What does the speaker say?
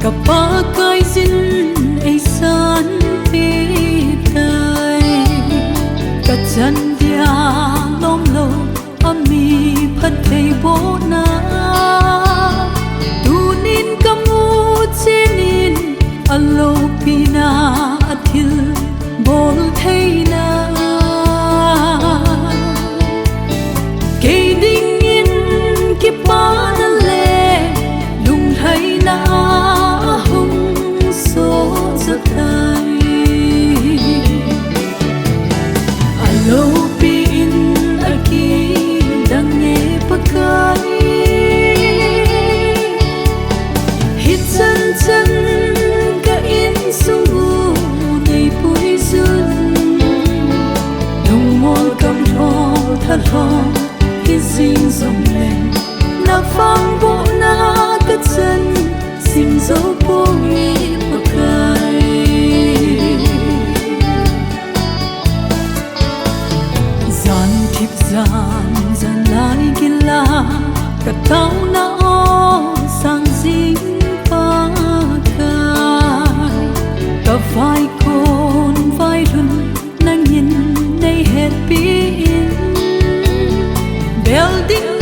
Kapag xin ay san pitay Katsan dia lom lo ami phat thei bo na Tunin kamu chinin alo pina athil bol thei na Ke ding in ki pa na le lung thei na Alo pin aki dange pakai hit chân chân ka in sungu nei pui sun nung mol kam tho tha tho ki sing song lên na phang bo na ka chân sim zo po ngi pakai Zan zan lai gila ka tau na o sang zing pa kai ka vai kon vai run nang yin nei het pi in building